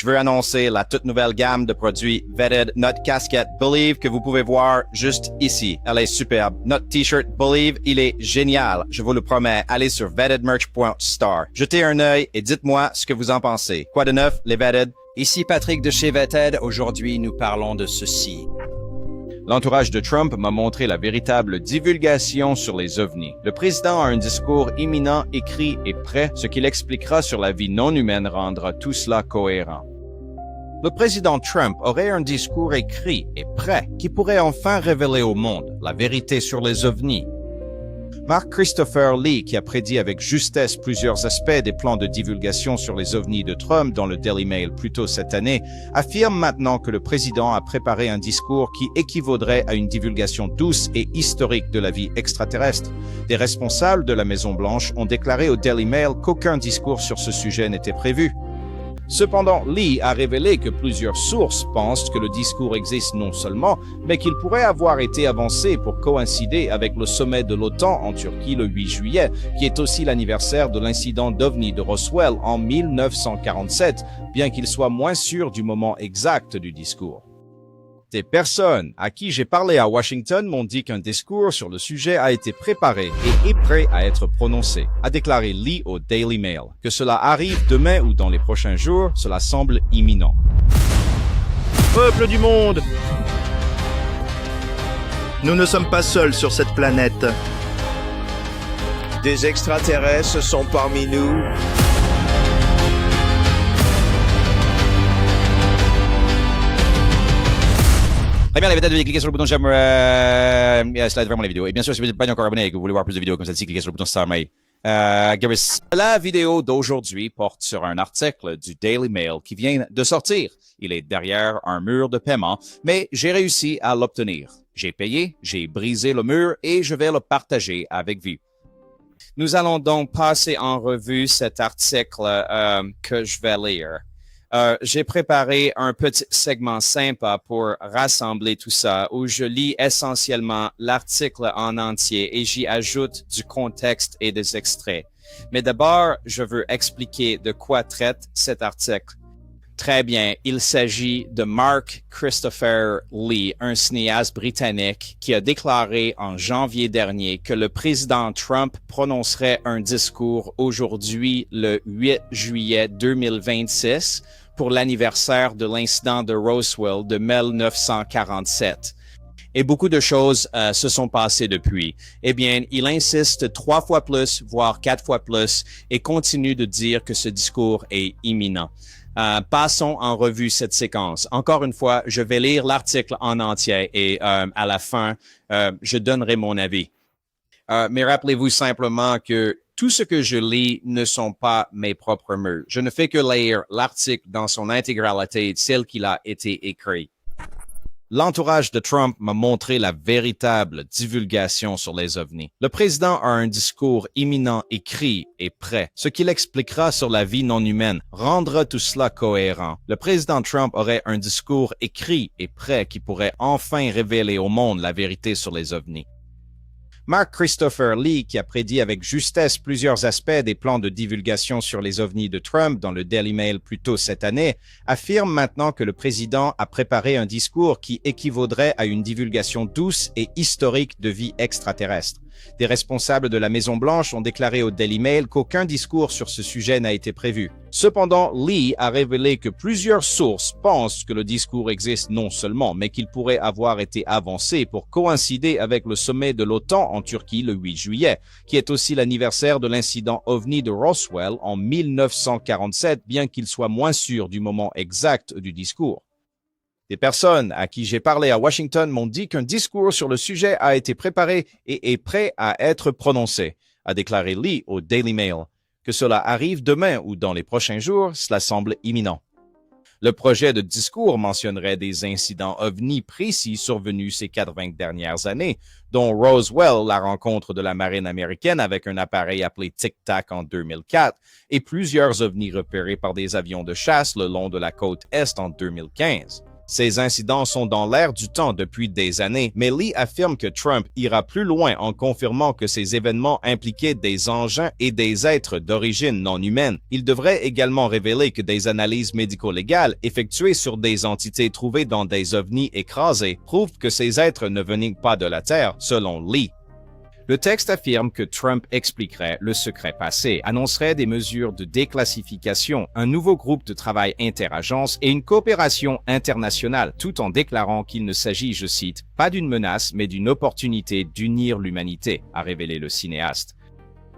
Je veux annoncer la toute nouvelle gamme de produits Vetted, notre casquette Believe que vous pouvez voir juste ici. Elle est superbe. Notre t-shirt Believe, il est génial. Je vous le promets. Allez sur vettedmerch.star. Jetez un œil et dites-moi ce que vous en pensez. Quoi de neuf, les Vetted? Ici Patrick de chez Vetted. Aujourd'hui, nous parlons de ceci. L'entourage de Trump m'a montré la véritable divulgation sur les ovnis. Le président a un discours imminent, écrit et prêt, ce qu'il expliquera sur la vie non humaine rendra tout cela cohérent. Le président Trump aurait un discours écrit et prêt qui pourrait enfin révéler au monde la vérité sur les ovnis. Mark Christopher Lee, qui a prédit avec justesse plusieurs aspects des plans de divulgation sur les ovnis de Trump dans le Daily Mail plus tôt cette année, affirme maintenant que le président a préparé un discours qui équivaudrait à une divulgation douce et historique de la vie extraterrestre. Des responsables de la Maison-Blanche ont déclaré au Daily Mail qu'aucun discours sur ce sujet n'était prévu. Cependant, Lee a révélé que plusieurs sources pensent que le discours existe non seulement, mais qu'il pourrait avoir été avancé pour coïncider avec le sommet de l'OTAN en Turquie le 8 juillet, qui est aussi l'anniversaire de l'incident d'OVNI de Roswell en 1947, bien qu'il soit moins sûr du moment exact du discours. Des personnes à qui j'ai parlé à Washington m'ont dit qu'un discours sur le sujet a été préparé et est prêt à être prononcé, a déclaré Lee au Daily Mail. Que cela arrive demain ou dans les prochains jours, cela semble imminent. Peuple du monde! Nous ne sommes pas seuls sur cette planète. Des extraterrestres sont parmi nous. Très bien, les Vetted, veuillez cliquer sur le bouton j'aime, cela aide vraiment les vidéos. Et bien sûr, si vous n'êtes pas encore abonné et que vous voulez voir plus de vidéos comme celle-ci, cliquez sur le bouton s'abonner. La vidéo d'aujourd'hui porte sur un article du Daily Mail qui vient de sortir. Il est derrière un mur de paiement, mais j'ai réussi à l'obtenir. J'ai payé, j'ai brisé le mur et je vais le partager avec vous. Nous allons donc passer en revue cet article que je vais lire. J'ai préparé un petit segment sympa pour rassembler tout ça, où je lis essentiellement l'article en entier et j'y ajoute du contexte et des extraits. Mais d'abord, je veux expliquer de quoi traite cet article. Très bien, il s'agit de Mark Christopher Lee, un cinéaste britannique qui a déclaré en janvier dernier que le président Trump prononcerait un discours aujourd'hui, le 8 juillet 2026, pour l'anniversaire de l'incident de Roswell de 1947. Et beaucoup de choses se sont passées depuis. Eh bien, il insiste 3 fois plus, voire 4 fois plus, et continue de dire que ce discours est imminent. Passons en revue cette séquence. Encore une fois, je vais lire l'article en entier et à la fin, je donnerai mon avis. Mais rappelez-vous simplement que tout ce que je lis ne sont pas mes propres mots. Je ne fais que lire l'article dans son intégralité tel qu'il a été écrit. L'entourage de Trump m'a montré la véritable divulgation sur les ovnis. Le président a un discours imminent, écrit et prêt. Ce qu'il expliquera sur la vie non humaine rendra tout cela cohérent. Le président Trump aurait un discours écrit et prêt qui pourrait enfin révéler au monde la vérité sur les ovnis. Mark Christopher Lee, qui a prédit avec justesse plusieurs aspects des plans de divulgation sur les ovnis de Trump dans le Daily Mail plus tôt cette année, affirme maintenant que le président a préparé un discours qui équivaudrait à une divulgation douce et historique de vie extraterrestre. Des responsables de la Maison-Blanche ont déclaré au Daily Mail qu'aucun discours sur ce sujet n'a été prévu. Cependant, Lee a révélé que plusieurs sources pensent que le discours existe non seulement, mais qu'il pourrait avoir été avancé pour coïncider avec le sommet de l'OTAN en Turquie le 8 juillet, qui est aussi l'anniversaire de l'incident OVNI de Roswell en 1947, bien qu'il soit moins sûr du moment exact du discours. Des personnes à qui j'ai parlé à Washington m'ont dit qu'un discours sur le sujet a été préparé et est prêt à être prononcé, a déclaré Lee au Daily Mail. Que cela arrive demain ou dans les prochains jours, cela semble imminent. Le projet de discours mentionnerait des incidents ovnis précis survenus ces 80 dernières années, dont Roswell, la rencontre de la marine américaine avec un appareil appelé Tic Tac en 2004, et plusieurs ovnis repérés par des avions de chasse le long de la côte Est en 2015. Ces incidents sont dans l'air du temps depuis des années, mais Lee affirme que Trump ira plus loin en confirmant que ces événements impliquaient des engins et des êtres d'origine non humaine. Il devrait également révéler que des analyses médico-légales effectuées sur des entités trouvées dans des ovnis écrasés prouvent que ces êtres ne venaient pas de la Terre, selon Lee. Le texte affirme que Trump expliquerait le secret passé, annoncerait des mesures de déclassification, un nouveau groupe de travail interagences et une coopération internationale, tout en déclarant qu'il ne s'agit, je cite, pas d'une menace, mais d'une opportunité d'unir l'humanité, a révélé le cinéaste.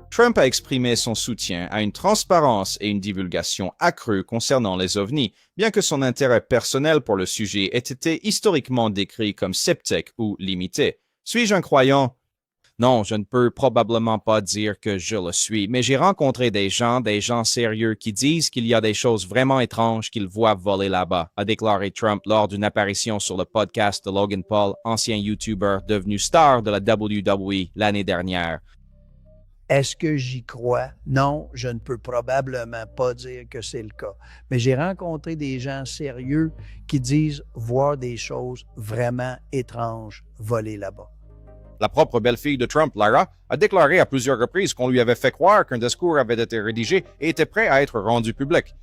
Trump a exprimé son soutien à une transparence et une divulgation accrue concernant les ovnis, bien que son intérêt personnel pour le sujet ait été historiquement décrit comme sceptique ou limité. Suis-je un croyant? Non, je ne peux probablement pas dire que je le suis, mais j'ai rencontré des gens sérieux qui disent qu'il y a des choses vraiment étranges qu'ils voient voler là-bas, a déclaré Trump lors d'une apparition sur le podcast de Logan Paul, ancien YouTuber devenu star de la WWE l'année dernière. Est-ce que j'y crois? Non, je ne peux probablement pas dire que c'est le cas. Mais j'ai rencontré des gens sérieux qui disent voir des choses vraiment étranges voler là-bas. La propre belle-fille de Trump, Lara, a déclaré à plusieurs reprises qu'on lui avait fait croire qu'un discours avait été rédigé et était prêt à être rendu public.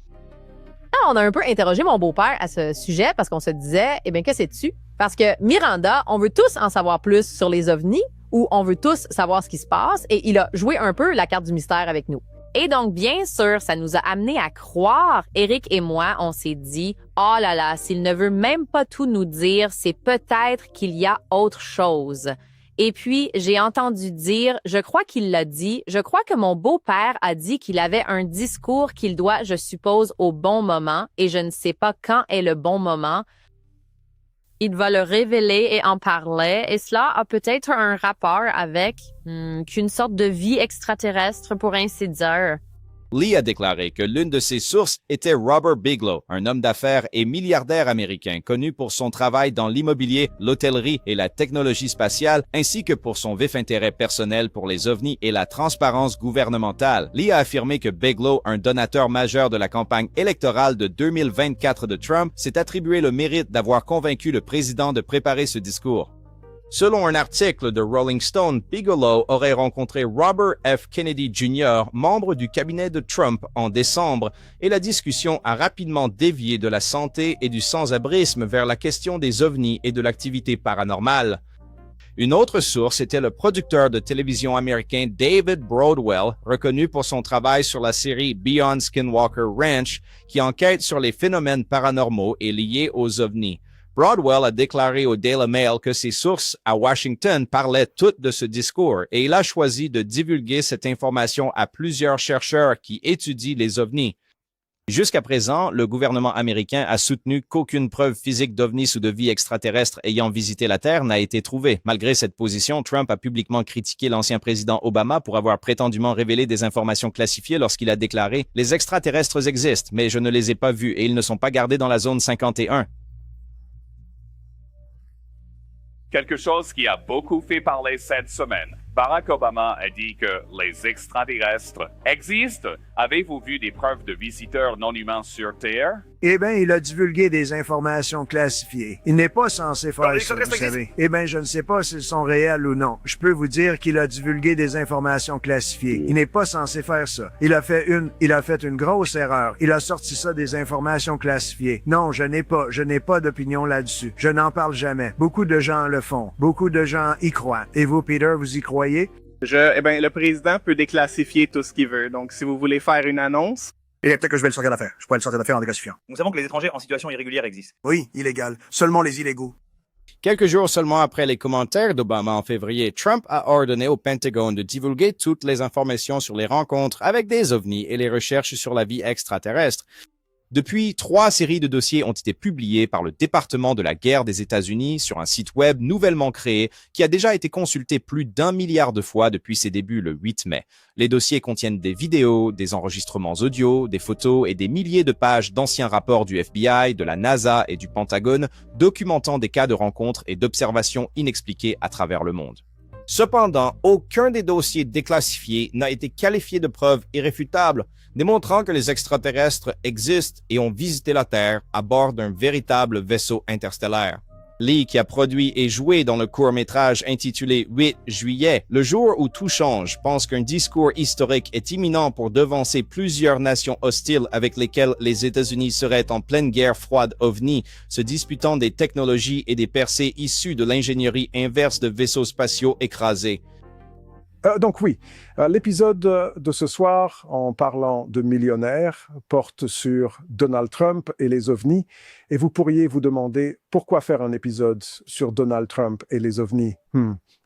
On a un peu interrogé mon beau-père à ce sujet parce qu'on se disait, eh bien, que sais-tu? Parce que Miranda, on veut tous en savoir plus sur les ovnis ou on veut tous savoir ce qui se passe et il a joué un peu la carte du mystère avec nous. Et donc, bien sûr, ça nous a amené à croire. Eric et moi, on s'est dit, oh là là, s'il ne veut même pas tout nous dire, c'est peut-être qu'il y a autre chose. Et puis, j'ai entendu dire, je crois qu'il l'a dit, je crois que mon beau-père a dit qu'il avait un discours qu'il doit, je suppose, au bon moment, et je ne sais pas quand est le bon moment. Il va le révéler et en parler, et cela a peut-être un rapport avec qu'une sorte de vie extraterrestre, pour ainsi dire. Lee a déclaré que l'une de ses sources était Robert Bigelow, un homme d'affaires et milliardaire américain connu pour son travail dans l'immobilier, l'hôtellerie et la technologie spatiale, ainsi que pour son vif intérêt personnel pour les ovnis et la transparence gouvernementale. Lee a affirmé que Bigelow, un donateur majeur de la campagne électorale de 2024 de Trump, s'est attribué le mérite d'avoir convaincu le président de préparer ce discours. Selon un article de Rolling Stone, Bigelow aurait rencontré Robert F. Kennedy Jr., membre du cabinet de Trump, en décembre, et la discussion a rapidement dévié de la santé et du sans-abrisme vers la question des ovnis et de l'activité paranormale. Une autre source était le producteur de télévision américain David Broadwell, reconnu pour son travail sur la série Beyond Skinwalker Ranch, qui enquête sur les phénomènes paranormaux et liés aux ovnis. Broadwell a déclaré au Daily Mail que ses sources à Washington parlaient toutes de ce discours et il a choisi de divulguer cette information à plusieurs chercheurs qui étudient les ovnis. Jusqu'à présent, le gouvernement américain a soutenu qu'aucune preuve physique d'ovnis ou de vie extraterrestre ayant visité la Terre n'a été trouvée. Malgré cette position, Trump a publiquement critiqué l'ancien président Obama pour avoir prétendument révélé des informations classifiées lorsqu'il a déclaré « Les extraterrestres existent, mais je ne les ai pas vus et ils ne sont pas gardés dans la zone 51 ». Quelque chose qui a beaucoup fait parler cette semaine. Barack Obama a dit que les extraterrestres existent. Avez-vous vu des preuves de visiteurs non humains sur Terre? Eh bien, il a divulgué des informations classifiées. Il n'est pas censé faire ça, vous savez. Eh bien, je ne sais pas s'ils sont réels ou non. Je peux vous dire qu'il a divulgué des informations classifiées. Il n'est pas censé faire ça. Il a fait une grosse erreur. Il a sorti ça des informations classifiées. Non, je n'ai pas d'opinion là-dessus. Je n'en parle jamais. Beaucoup de gens le font. Beaucoup de gens y croient. Et vous, Peter, vous y croyez? Le président peut déclassifier tout ce qu'il veut. Donc, si vous voulez faire une annonce... Et peut-être que je vais le sortir d'affaire. Je pourrais le sortir d'affaire en déclassifiant. Nous savons que les étrangers en situation irrégulière existent. Oui, illégal. Seulement les illégaux. Quelques jours seulement après les commentaires d'Obama en février, Trump a ordonné au Pentagone de divulguer toutes les informations sur les rencontres avec des ovnis et les recherches sur la vie extraterrestre. Depuis, 3 séries de dossiers ont été publiés par le département de la guerre des États-Unis sur un site web nouvellement créé qui a déjà été consulté plus d'1 milliard de fois depuis ses débuts le 8 mai. Les dossiers contiennent des vidéos, des enregistrements audio, des photos et des milliers de pages d'anciens rapports du FBI, de la NASA et du Pentagone documentant des cas de rencontres et d'observations inexpliquées à travers le monde. Cependant, aucun des dossiers déclassifiés n'a été qualifié de preuve irréfutable. démontrant que les extraterrestres existent et ont visité la Terre à bord d'un véritable vaisseau interstellaire. Lee, qui a produit et joué dans le court-métrage intitulé 8 juillet, le jour où tout change, pense qu'un discours historique est imminent pour devancer plusieurs nations hostiles avec lesquelles les États-Unis seraient en pleine guerre froide ovni, se disputant des technologies et des percées issues de l'ingénierie inverse de vaisseaux spatiaux écrasés. Donc oui, l'épisode de ce soir, en parlant de millionnaires, porte sur Donald Trump et les ovnis. Et vous pourriez vous demander pourquoi faire un épisode sur Donald Trump et les ovnis.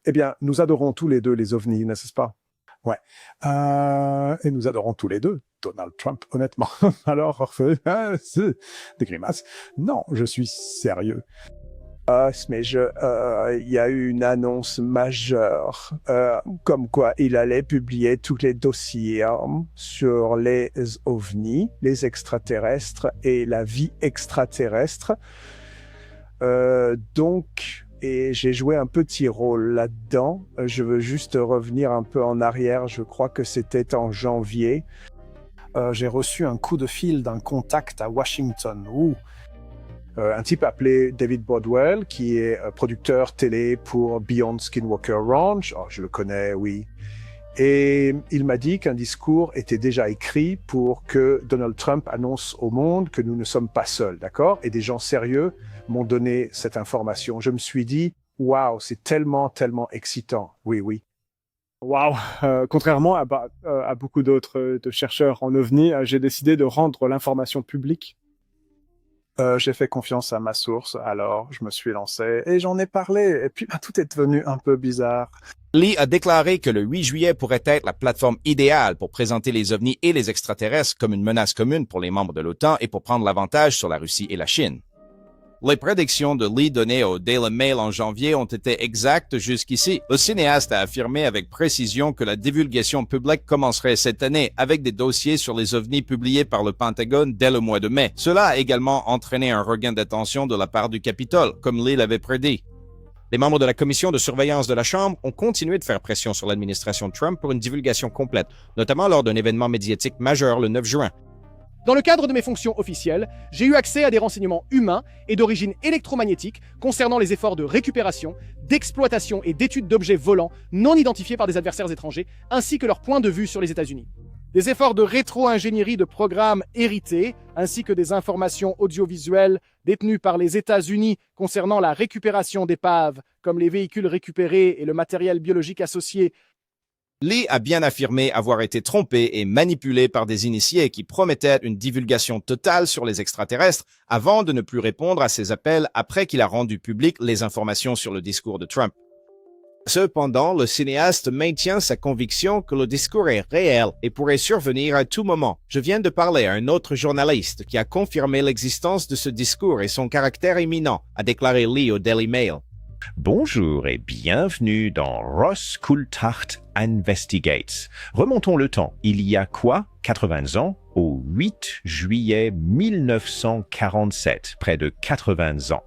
Eh bien, nous adorons tous les deux les ovnis, n'est-ce pas? Ouais. Et nous adorons tous les deux Donald Trump, honnêtement. Alors, des grimaces. Non, je suis sérieux. Mais il y a eu une annonce majeure, comme quoi il allait publier tous les dossiers sur les ovnis, les extraterrestres et la vie extraterrestre. Et j'ai joué un petit rôle là-dedans. Je veux juste revenir un peu en arrière. Je crois que c'était en janvier. J'ai reçu un coup de fil d'un contact à Washington où un type appelé David Bodwell, qui est producteur télé pour Beyond Skinwalker Ranch. Oh, je le connais, oui. Et il m'a dit qu'un discours était déjà écrit pour que Donald Trump annonce au monde que nous ne sommes pas seuls, d'accord? Et des gens sérieux m'ont donné cette information. Je me suis dit, waouh, c'est tellement, tellement excitant. Oui, oui. Waouh! Contrairement à beaucoup d'autres chercheurs en ovni, j'ai décidé de rendre l'information publique. J'ai fait confiance à ma source, alors je me suis lancé et j'en ai parlé. Et puis tout est devenu un peu bizarre. Lee a déclaré que le 8 juillet pourrait être la plateforme idéale pour présenter les ovnis et les extraterrestres comme une menace commune pour les membres de l'OTAN et pour prendre l'avantage sur la Russie et la Chine. Les prédictions de Lee données au Daily Mail en janvier ont été exactes jusqu'ici. Le cinéaste a affirmé avec précision que la divulgation publique commencerait cette année avec des dossiers sur les ovnis publiés par le Pentagone dès le mois de mai. Cela a également entraîné un regain d'attention de la part du Capitole, comme Lee l'avait prédit. Les membres de la commission de surveillance de la Chambre ont continué de faire pression sur l'administration Trump pour une divulgation complète, notamment lors d'un événement médiatique majeur le 9 juin. Dans le cadre de mes fonctions officielles, j'ai eu accès à des renseignements humains et d'origine électromagnétique concernant les efforts de récupération, d'exploitation et d'étude d'objets volants non identifiés par des adversaires étrangers, ainsi que leur point de vue sur les États-Unis. Des efforts de rétro-ingénierie de programmes hérités, ainsi que des informations audiovisuelles détenues par les États-Unis concernant la récupération d'épaves, comme les véhicules récupérés et le matériel biologique associé. Lee a bien affirmé avoir été trompé et manipulé par des initiés qui promettaient une divulgation totale sur les extraterrestres avant de ne plus répondre à ses appels après qu'il a rendu public les informations sur le discours de Trump. Cependant, le cinéaste maintient sa conviction que le discours est réel et pourrait survenir à tout moment. Je viens de parler à un autre journaliste qui a confirmé l'existence de ce discours et son caractère imminent, a déclaré Lee au Daily Mail. Bonjour et bienvenue dans Ross Coulthard Investigates. Remontons le temps. Il y a 80 ans, au 8 juillet 1947, près de 80 ans.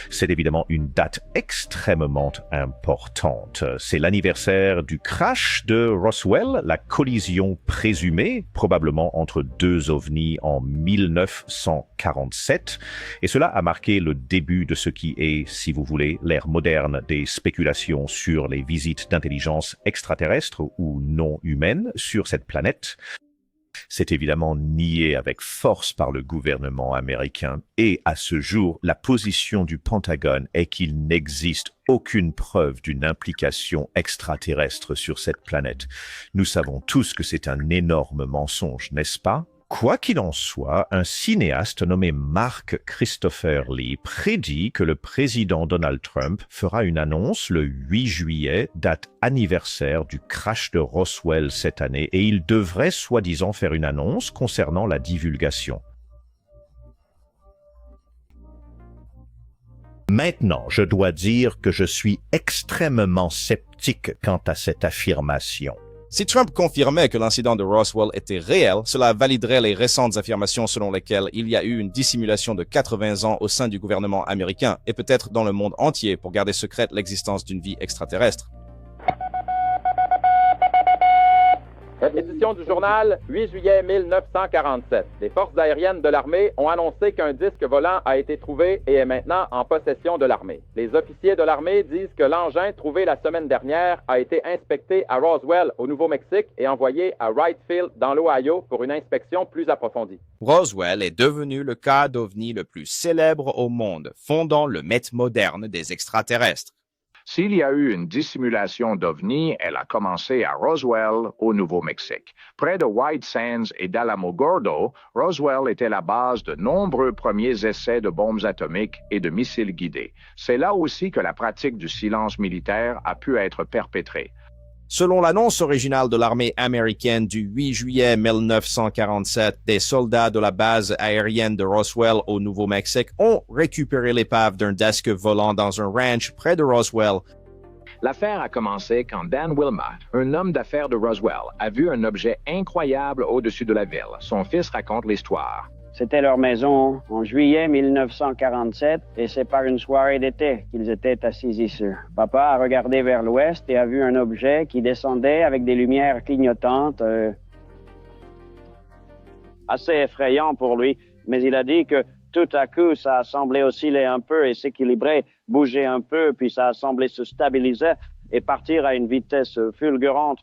C'est évidemment une date extrêmement importante. C'est l'anniversaire du crash de Roswell, la collision présumée, probablement entre deux ovnis en 1947. Et cela a marqué le début de ce qui est, si vous voulez, l'ère moderne des spéculations sur les visites d'intelligence extraterrestre ou non humaine sur cette planète. C'est évidemment nié avec force par le gouvernement américain et à ce jour, la position du Pentagone est qu'il n'existe aucune preuve d'une implication extraterrestre sur cette planète. Nous savons tous que c'est un énorme mensonge, n'est-ce pas? Quoi qu'il en soit, un cinéaste nommé Mark Christopher Lee prédit que le président Donald Trump fera une annonce le 8 juillet, date anniversaire du crash de Roswell cette année, et il devrait soi-disant faire une annonce concernant la divulgation. Maintenant, je dois dire que je suis extrêmement sceptique quant à cette affirmation. Si Trump confirmait que l'incident de Roswell était réel, cela validerait les récentes affirmations selon lesquelles il y a eu une dissimulation de 80 ans au sein du gouvernement américain et peut-être dans le monde entier pour garder secrète l'existence d'une vie extraterrestre. Édition du journal, 8 juillet 1947. Les forces aériennes de l'armée ont annoncé qu'un disque volant a été trouvé et est maintenant en possession de l'armée. Les officiers de l'armée disent que l'engin trouvé la semaine dernière a été inspecté à Roswell, au Nouveau-Mexique, et envoyé à Wright Field, dans l'Ohio, pour une inspection plus approfondie. Roswell est devenu le cas d'OVNI le plus célèbre au monde, fondant le mythe moderne des extraterrestres. S'il y a eu une dissimulation d'OVNI, elle a commencé à Roswell, au Nouveau-Mexique. Près de White Sands et d'Alamogordo, Roswell était la base de nombreux premiers essais de bombes atomiques et de missiles guidés. C'est là aussi que la pratique du silence militaire a pu être perpétrée. Selon l'annonce originale de l'armée américaine du 8 juillet 1947, des soldats de la base aérienne de Roswell au Nouveau-Mexique ont récupéré l'épave d'un disque volant dans un ranch près de Roswell. L'affaire a commencé quand Dan Wilma, un homme d'affaires de Roswell, a vu un objet incroyable au-dessus de la ville. Son fils raconte l'histoire. C'était leur maison en juillet 1947 et c'est par une soirée d'été qu'ils étaient assis ici. Papa a regardé vers l'ouest et a vu un objet qui descendait avec des lumières clignotantes. Assez effrayant pour lui, mais il a dit que tout à coup, ça a semblé osciller un peu et s'équilibrer, bouger un peu, puis ça a semblé se stabiliser et partir à une vitesse fulgurante.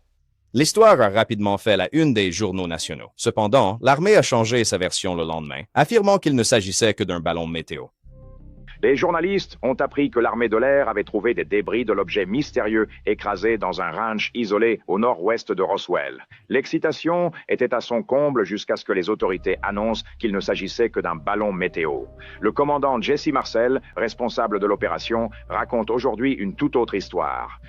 L'histoire a rapidement fait la une des journaux nationaux. Cependant, l'armée a changé sa version le lendemain, affirmant qu'il ne s'agissait que d'un ballon météo. Les journalistes ont appris que l'armée de l'air avait trouvé des débris de l'objet mystérieux écrasé dans un ranch isolé au nord-ouest de Roswell. L'excitation était à son comble jusqu'à ce que les autorités annoncent qu'il ne s'agissait que d'un ballon météo. Le commandant Jesse Marcel, responsable de l'opération, raconte aujourd'hui une toute autre histoire.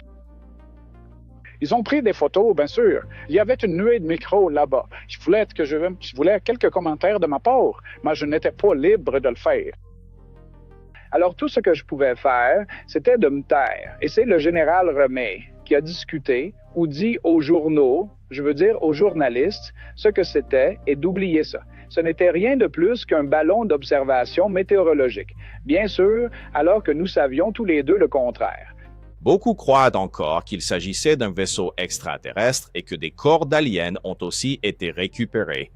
Ils ont pris des photos, bien sûr. Il y avait une nuée de micros là-bas. Je voulais quelques commentaires de ma part, mais je n'étais pas libre de le faire. Alors, tout ce que je pouvais faire, c'était de me taire. Et c'est le général Remey qui a discuté ou dit aux journaux, je veux dire aux journalistes, ce que c'était et d'oublier ça. Ce n'était rien de plus qu'un ballon d'observation météorologique. Bien sûr, alors que nous savions tous les deux le contraire. Beaucoup croient encore qu'il s'agissait d'un vaisseau extraterrestre et que des corps d'aliens ont aussi été récupérés.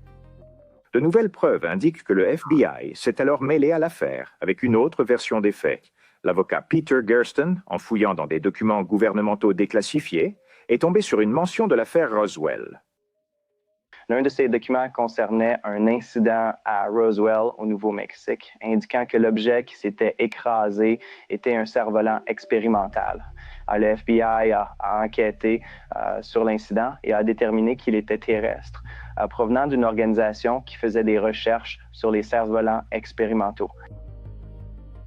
De nouvelles preuves indiquent que le FBI s'est alors mêlé à l'affaire avec une autre version des faits. L'avocat Peter Gersten, en fouillant dans des documents gouvernementaux déclassifiés, est tombé sur une mention de l'affaire Roswell. L'un de ces documents concernait un incident à Roswell, au Nouveau-Mexique, indiquant que l'objet qui s'était écrasé était un cerf-volant expérimental. Le FBI a enquêté sur l'incident et a déterminé qu'il était terrestre, provenant d'une organisation qui faisait des recherches sur les cerfs-volants expérimentaux.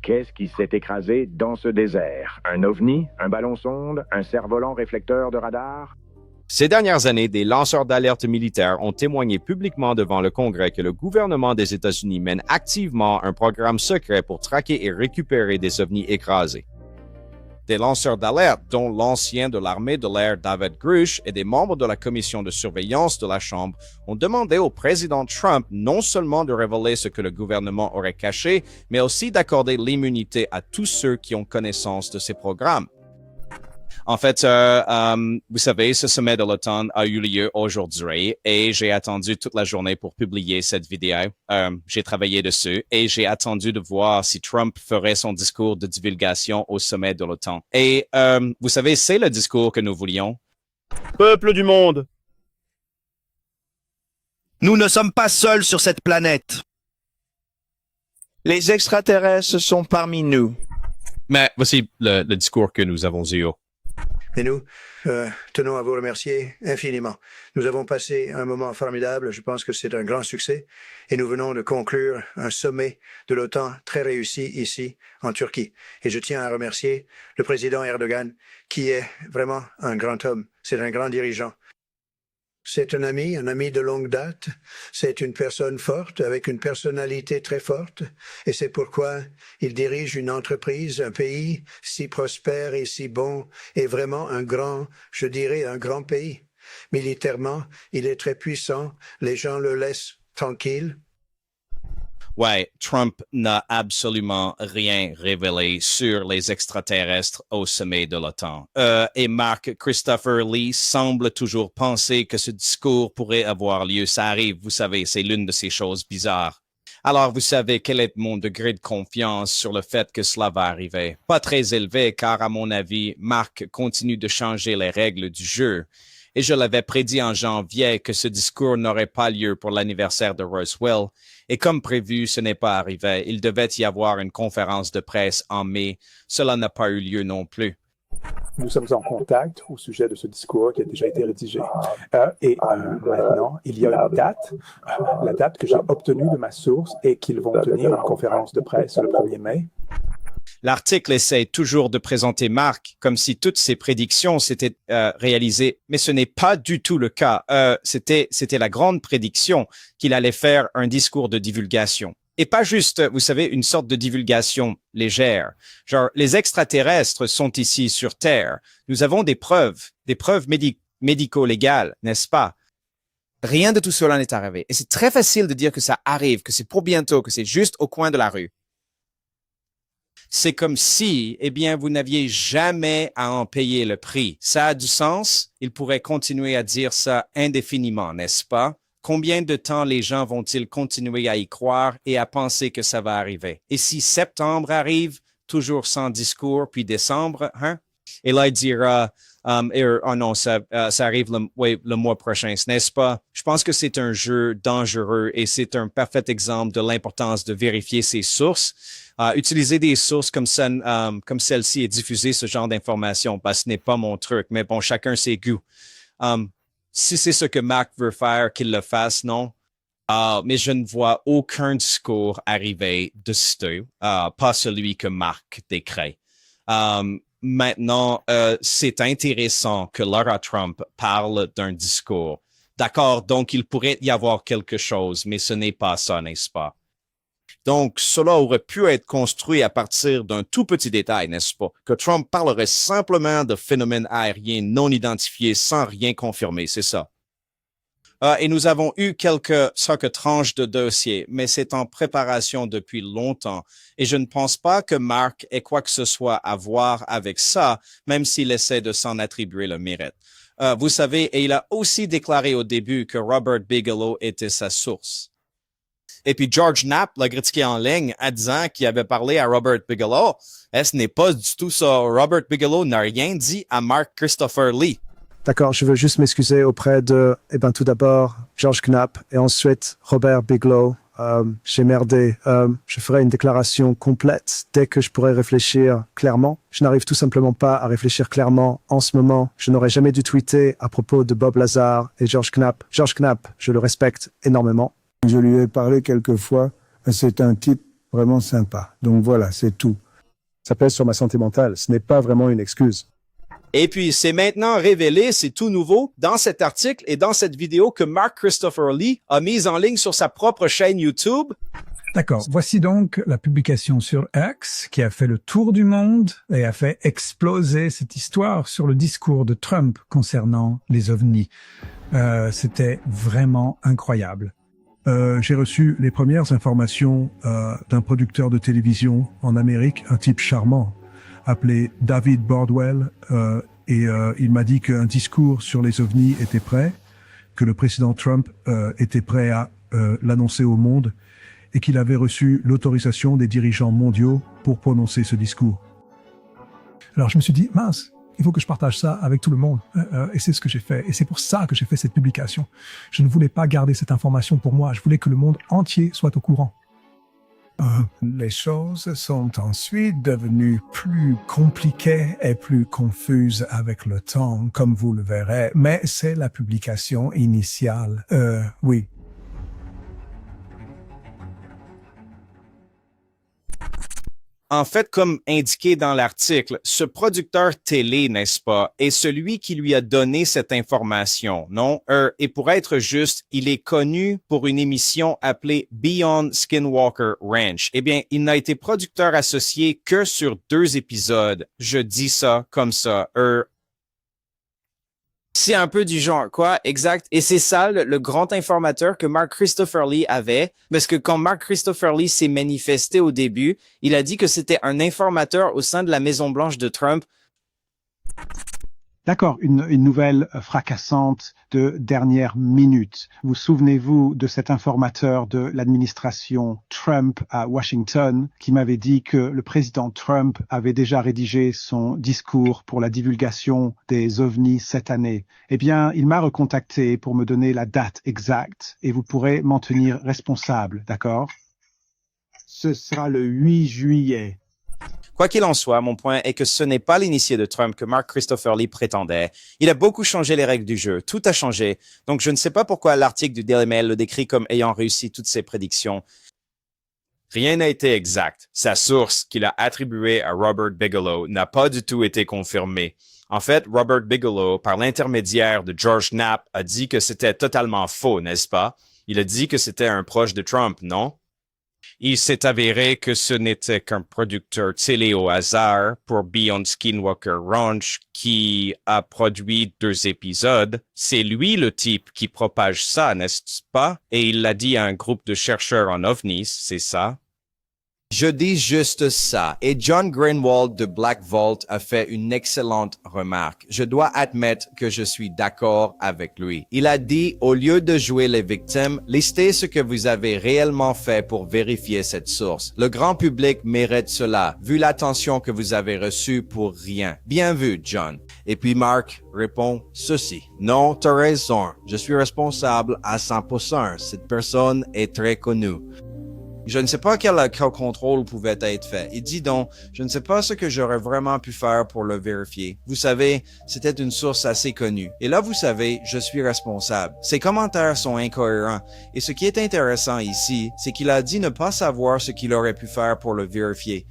Qu'est-ce qui s'est écrasé dans ce désert? Un ovni, un ballon-sonde, un cerf-volant réflecteur de radar? Ces dernières années, des lanceurs d'alerte militaires ont témoigné publiquement devant le Congrès que le gouvernement des États-Unis mène activement un programme secret pour traquer et récupérer des ovnis écrasés. Des lanceurs d'alerte, dont l'ancien de l'armée de l'air David Grush et des membres de la commission de surveillance de la Chambre, ont demandé au président Trump non seulement de révéler ce que le gouvernement aurait caché, mais aussi d'accorder l'immunité à tous ceux qui ont connaissance de ces programmes. En fait, vous savez, ce sommet de l'OTAN a eu lieu aujourd'hui et j'ai attendu toute la journée pour publier cette vidéo. J'ai travaillé dessus et j'ai attendu de voir si Trump ferait son discours de divulgation au sommet de l'OTAN. Et vous savez, c'est le discours que nous voulions. Peuple du monde, nous ne sommes pas seuls sur cette planète. Les extraterrestres sont parmi nous. Mais voici le discours que nous avons eu. Et nous tenons à vous remercier infiniment. Nous avons passé un moment formidable. Je pense que c'est un grand succès. Et nous venons de conclure un sommet de l'OTAN très réussi ici, en Turquie. Et je tiens à remercier le président Erdogan, qui est vraiment un grand homme. C'est un grand dirigeant. C'est un ami de longue date. C'est une personne forte, avec une personnalité très forte. Et c'est pourquoi il dirige une entreprise, un pays si prospère et si bon, et vraiment un grand pays. Militairement, il est très puissant. Les gens le laissent tranquille. Ouais, Trump n'a absolument rien révélé sur les extraterrestres au sommet de l'OTAN. Et Mark Christopher Lee semble toujours penser que ce discours pourrait avoir lieu. Ça arrive, vous savez, c'est l'une de ces choses bizarres. Alors, vous savez quel est mon degré de confiance sur le fait que cela va arriver? Pas très élevé, car à mon avis, Mark continue de changer les règles du jeu. Et je l'avais prédit en janvier que ce discours n'aurait pas lieu pour l'anniversaire de Roswell. Et comme prévu, ce n'est pas arrivé. Il devait y avoir une conférence de presse en mai. Cela n'a pas eu lieu non plus. Nous sommes en contact au sujet de ce discours qui a déjà été rédigé. Maintenant, il y a une date, la date que j'ai obtenue de ma source, et qu'ils vont tenir une conférence de presse le 1er mai. L'article essaie toujours de présenter Mark comme si toutes ses prédictions s'étaient réalisées, mais ce n'est pas du tout le cas. C'était la grande prédiction qu'il allait faire un discours de divulgation. Et pas juste, vous savez, une sorte de divulgation légère. Genre, les extraterrestres sont ici sur Terre. Nous avons des preuves médico-légales, n'est-ce pas? Rien de tout cela n'est arrivé. Et c'est très facile de dire que ça arrive, que c'est pour bientôt, que c'est juste au coin de la rue. C'est comme si, eh bien, vous n'aviez jamais à en payer le prix. Ça a du sens? Il pourrait continuer à dire ça indéfiniment, n'est-ce pas? Combien de temps les gens vont-ils continuer à y croire et à penser que ça va arriver? Et si septembre arrive, toujours sans discours, puis décembre, hein? Et là, il dira, oh non, ça arrive le mois prochain, n'est-ce pas? Je pense que c'est un jeu dangereux et c'est un parfait exemple de l'importance de vérifier ses sources. Utiliser des sources comme celle-ci et diffuser ce genre d'informations, ce n'est pas mon truc, mais bon, chacun ses goûts. Si c'est ce que Mark veut faire, qu'il le fasse, non? Mais je ne vois aucun discours arriver de ce pas celui que Mark décrit. Maintenant, c'est intéressant que Lara Trump parle d'un discours. D'accord, donc il pourrait y avoir quelque chose, mais ce n'est pas ça, n'est-ce pas? Donc, cela aurait pu être construit à partir d'un tout petit détail, n'est-ce pas? Que Trump parlerait simplement de phénomènes aériens non identifiés sans rien confirmer, c'est ça. Et nous avons eu quelques tranches de dossiers, mais c'est en préparation depuis longtemps. Et je ne pense pas que Mark ait quoi que ce soit à voir avec ça, même s'il essaie de s'en attribuer le mérite. Vous savez, et il a aussi déclaré au début que Robert Bigelow était sa source. Et puis George Knapp l'a critiqué en ligne en disant qu'il avait parlé à Robert Bigelow. Ce n'est pas du tout ça. Robert Bigelow n'a rien dit à Mark Christopher Lee. D'accord, je veux juste m'excuser auprès de, tout d'abord, George Knapp et ensuite Robert Bigelow. J'ai merdé. Je ferai une déclaration complète dès que je pourrai réfléchir clairement. Je n'arrive tout simplement pas à réfléchir clairement en ce moment. Je n'aurais jamais dû tweeter à propos de Bob Lazar et George Knapp. George Knapp, je le respecte énormément. Je lui ai parlé quelques fois. C'est un type vraiment sympa. Donc voilà, c'est tout. Ça pèse sur ma santé mentale. Ce n'est pas vraiment une excuse. Et puis, c'est maintenant révélé, c'est tout nouveau, dans cet article et dans cette vidéo que Mark Christopher Lee a mise en ligne sur sa propre chaîne YouTube. D'accord. Voici donc la publication sur X qui a fait le tour du monde et a fait exploser cette histoire sur le discours de Trump concernant les ovnis. C'était vraiment incroyable. J'ai reçu les premières informations d'un producteur de télévision en Amérique, un type charmant, appelé David Bordwell, il m'a dit qu'un discours sur les ovnis était prêt, que le président Trump était prêt à l'annoncer au monde et qu'il avait reçu l'autorisation des dirigeants mondiaux pour prononcer ce discours. Alors je me suis dit, mince, il faut que je partage ça avec tout le monde. Et c'est ce que j'ai fait. Et c'est pour ça que j'ai fait cette publication. Je ne voulais pas garder cette information pour moi. Je voulais que le monde entier soit au courant. Les choses sont ensuite devenues plus compliquées et plus confuses avec le temps, comme vous le verrez. Mais c'est la publication initiale. Oui. En fait, comme indiqué dans l'article, ce producteur télé, n'est-ce pas, est celui qui lui a donné cette information, non? Et pour être juste, il est connu pour une émission appelée Beyond Skinwalker Ranch. Eh bien, il n'a été producteur associé que sur 2 épisodes. Je dis ça comme ça. C'est un peu du genre, quoi, exact. Et c'est ça le grand informateur que Mark Christopher Lee avait, parce que quand Mark Christopher Lee s'est manifesté au début, il a dit que c'était un informateur au sein de la Maison-Blanche de Trump. D'accord, une nouvelle fracassante de dernière minute. Vous souvenez-vous de cet informateur de l'administration Trump à Washington qui m'avait dit que le président Trump avait déjà rédigé son discours pour la divulgation des ovnis cette année? Eh bien, il m'a recontacté pour me donner la date exacte et vous pourrez m'en tenir responsable, d'accord? Ce sera le 8 juillet. Quoi qu'il en soit, mon point est que ce n'est pas l'initié de Trump que Mark Christopher Lee prétendait. Il a beaucoup changé les règles du jeu. Tout a changé. Donc, je ne sais pas pourquoi l'article du Daily Mail le décrit comme ayant réussi toutes ses prédictions. Rien n'a été exact. Sa source qu'il a attribuée à Robert Bigelow n'a pas du tout été confirmée. En fait, Robert Bigelow, par l'intermédiaire de George Knapp, a dit que c'était totalement faux, n'est-ce pas? Il a dit que c'était un proche de Trump, non? Il s'est avéré que ce n'était qu'un producteur télé au hasard pour Beyond Skinwalker Ranch qui a produit 2 épisodes. C'est lui le type qui propage ça, n'est-ce pas? Et il l'a dit à un groupe de chercheurs en ovnis, c'est ça? Je dis juste ça. Et John Greenwald de Black Vault a fait une excellente remarque. Je dois admettre que je suis d'accord avec lui. Il a dit, au lieu de jouer les victimes, listez ce que vous avez réellement fait pour vérifier cette source. Le grand public mérite cela, vu l'attention que vous avez reçue pour rien. Bien vu, John. Et puis Mark répond ceci. Non, t'as raison. Je suis responsable à 100%. Cette personne est très connue. Je ne sais pas quel contrôle pouvait être fait. Il dit donc, je ne sais pas ce que j'aurais vraiment pu faire pour le vérifier. Vous savez, c'était une source assez connue. Et là, vous savez, je suis responsable. Ses commentaires sont incohérents. Et ce qui est intéressant ici, c'est qu'il a dit ne pas savoir ce qu'il aurait pu faire pour le vérifier.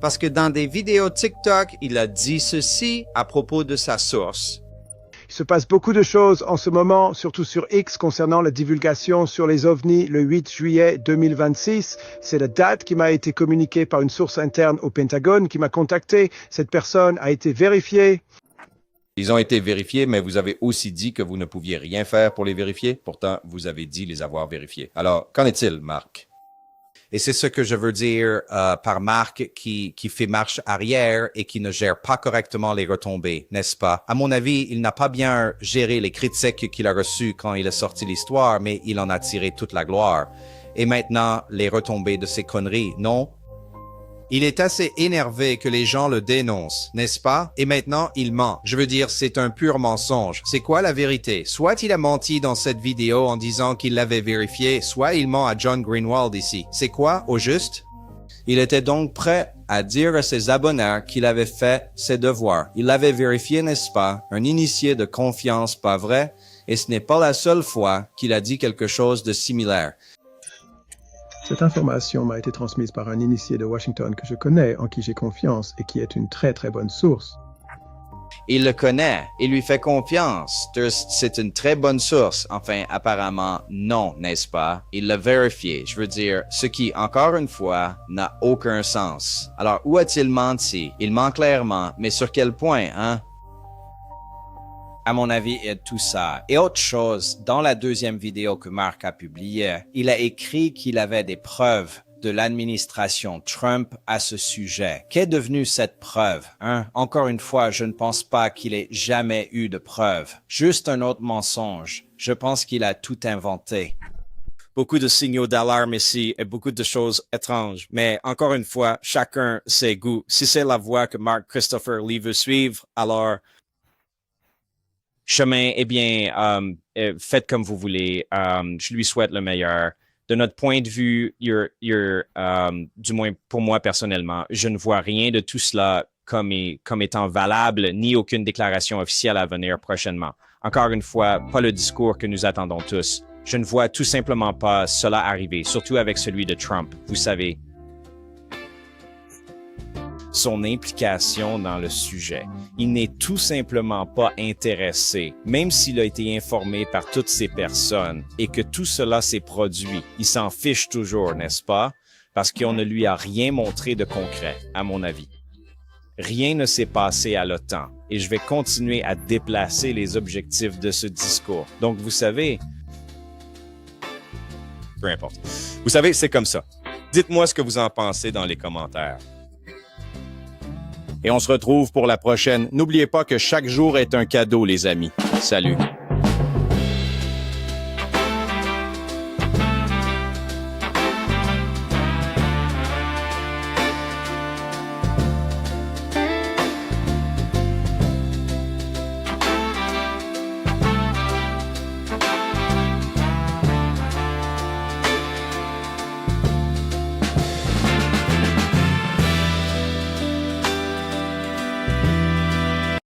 Parce que dans des vidéos TikTok, il a dit ceci à propos de sa source. Il se passe beaucoup de choses en ce moment, surtout sur X, concernant la divulgation sur les ovnis le 8 juillet 2026. C'est la date qui m'a été communiquée par une source interne au Pentagone qui m'a contacté. Cette personne a été vérifiée. Ils ont été vérifiés, mais vous avez aussi dit que vous ne pouviez rien faire pour les vérifier. Pourtant, vous avez dit les avoir vérifiés. Alors, qu'en est-il, Marc? Et c'est ce que je veux dire par Marc qui fait marche arrière et qui ne gère pas correctement les retombées, n'est-ce pas? À mon avis, il n'a pas bien géré les critiques qu'il a reçues quand il a sorti l'histoire, mais il en a tiré toute la gloire. Et maintenant, les retombées de ces conneries, non? Il est assez énervé que les gens le dénoncent, n'est-ce pas? Et maintenant, il ment. Je veux dire, c'est un pur mensonge. C'est quoi la vérité? Soit il a menti dans cette vidéo en disant qu'il l'avait vérifié, soit il ment à John Greenwald ici. C'est quoi, au juste? Il était donc prêt à dire à ses abonnés qu'il avait fait ses devoirs. Il l'avait vérifié, n'est-ce pas? Un initié de confiance, pas vrai? Et ce n'est pas la seule fois qu'il a dit quelque chose de similaire. Cette information m'a été transmise par un initié de Washington que je connais, en qui j'ai confiance et qui est une très très bonne source. Il le connaît, il lui fait confiance. C'est une très bonne source. Enfin, apparemment, non, n'est-ce pas? Il l'a vérifié. Je veux dire, ce qui, encore une fois, n'a aucun sens. Alors, où a-t-il menti? Il ment clairement, mais sur quel point, hein? À mon avis, et tout ça. Et autre chose, dans la 2e vidéo que Mark a publiée, il a écrit qu'il avait des preuves de l'administration Trump à ce sujet. Qu'est devenue cette preuve, hein? Encore une fois, je ne pense pas qu'il ait jamais eu de preuves. Juste un autre mensonge. Je pense qu'il a tout inventé. Beaucoup de signaux d'alarme ici et beaucoup de choses étranges. Mais encore une fois, chacun ses goûts. Si c'est la voie que Mark Christopher Lee veut suivre, alors chemin, eh bien, faites comme vous voulez. Je lui souhaite le meilleur. De notre point de vue, du moins pour moi personnellement, je ne vois rien de tout cela comme étant valable, ni aucune déclaration officielle à venir prochainement. Encore une fois, pas le discours que nous attendons tous. Je ne vois tout simplement pas cela arriver, surtout avec celui de Trump, vous savez. Son implication dans le sujet. Il n'est tout simplement pas intéressé, même s'il a été informé par toutes ces personnes et que tout cela s'est produit. Il s'en fiche toujours, n'est-ce pas? Parce qu'on ne lui a rien montré de concret, à mon avis. Rien ne s'est passé à l'OTAN et je vais continuer à déplacer les objectifs de ce discours. Donc, vous savez, peu importe. Vous savez, c'est comme ça. Dites-moi ce que vous en pensez dans les commentaires. Et on se retrouve pour la prochaine. N'oubliez pas que chaque jour est un cadeau, les amis. Salut.